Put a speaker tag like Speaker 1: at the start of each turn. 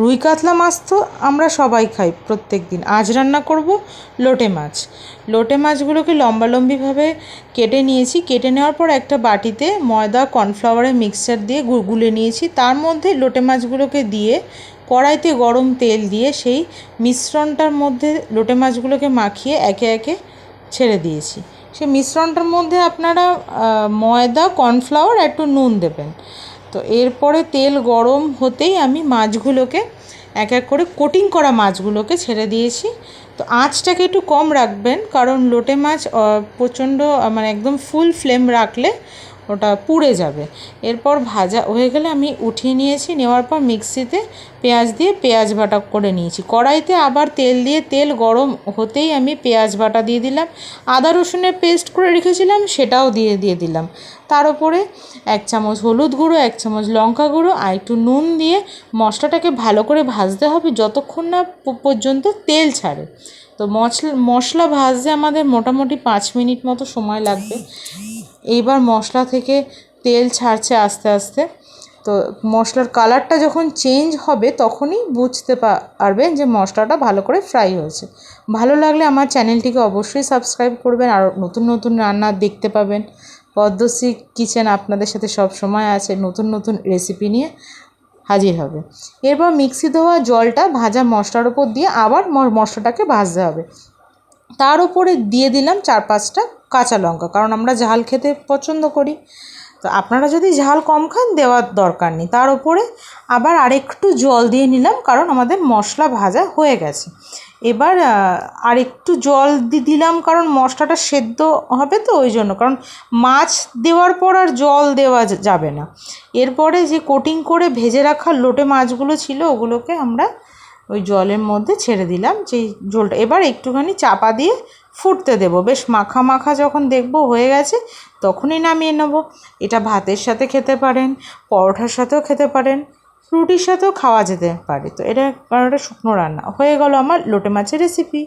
Speaker 1: রুই কাতলা মাছ তো আমরা সবাই খাই প্রত্যেক দিন। আজ রান্না করব লোটে মাছ। লোটে মাছগুলোকে লম্বালম্বিভাবে কেটে নিয়েছি। কেটে নেওয়ার পর একটা বাটিতে ময়দা কর্নফ্লাওয়ারের মিক্সচার দিয়ে গুলে নিয়েছি। তার মধ্যে লোটে মাছগুলোকে দিয়ে কড়াইতে গরম তেল দিয়ে সেই মিশ্রণটার মধ্যে লোটে মাছগুলোকে মাখিয়ে একে একে ছেড়ে দিয়েছি। সেই মিশ্রণটার মধ্যে আপনারা ময়দা কর্নফ্লাওয়ার একটু নুন দেবেন। তো এরপরে তেল গরম হতেই আমি মাছগুলোকে এক এক করে কোটিং করা মাছগুলোকে ছেড়ে দিয়েছি। তো আঁচটাকে একটু কম রাখবেন, কারণ লোটে মাছ প্রচণ্ড মানে একদম ফুল ফ্লেম রাখলে ওটা পুড়ে যাবে। এরপর ভাজা হয়ে গেলে আমি উঠিয়ে নিয়েছি। নেওয়ার পর মিক্সিতে পেঁয়াজ দিয়ে পেঁয়াজ বাটা করে নিয়েছি। কড়াইতে আবার তেল দিয়ে তেল গরম হতেই আমি পেঁয়াজ বাটা দিয়ে দিলাম। আদা রসুনের পেস্ট করে রেখেছিলাম সেটাও দিয়ে দিলাম। তার উপরে 1 চামচ হলুদ গুঁড়ো, 1 চামচ লঙ্কা গুঁড়ো আর একটু নুন দিয়ে মশলাটাকে ভালো করে ভাজতে হবে যতক্ষণ না পর্যন্ত তেল ছাড়ে। তো মশলা ভাজতে আমাদের মোটামুটি 5 মিনিট মতো সময় লাগবে। এইবার মশলা থেকে তেল ছাড়ছে আস্তে আস্তে। তো মশলার কালারটা যখন চেঞ্জ হবে তখনই বুঝতে পারবেন যে মশলাটা ভালো করে ফ্রাই হয়েছে। ভালো লাগলে আমার চ্যানেলটিকে অবশ্যই সাবস্ক্রাইব করবেন, আর নতুন নতুন রান্না দেখতে পাবেন। পদ্মশ্রী কিচেন আপনাদের সাথে সব সময় আছে, নতুন নতুন রেসিপি নিয়ে হাজির হবে। এরপর মিক্সি ধোয়া জলটা ভাজা মশলার উপর দিয়ে আবার মশলাটাকে ভাজতে হবে। তার উপরে দিয়ে দিলাম 4-5টা কাঁচা লঙ্কা, কারণ আমরা ঝাল খেতে পছন্দ করি। তো আপনারা যদি ঝাল কম খান দেওয়ার দরকার নেই। তার উপরে আবার আরেকটু জল দিয়ে নিলাম, কারণ আমাদের মশলা ভাজা হয়ে গেছে। এবার আরেকটু জল দিলাম, কারণ মশলাটা সেদ্ধ হবে তো ওই জন্য, কারণ মাছ দেওয়ার পর আর জল দেওয়া যাবে না। এরপরে যে কোটিং করে ভেজে রাখা লোটে মাছগুলো ছিল ওগুলোকে আমরা ওই জলের মধ্যে ছেড়ে দিলাম, যেই ঝোলটা এবার একটুখানি চাপা দিয়ে ফুটতে দেবো। বেশ মাখা মাখা যখন দেখবো হয়ে গেছে তখনই নামিয়ে নেবো। এটা ভাতের সাথে খেতে পারেন, পরোটার সাথেও খেতে পারেন, রুটির সাথেও খাওয়া যেতে পারে। তো এটা একটা শুকনো রান্না হয়ে গেল আমার লোটে মাছের রেসিপি।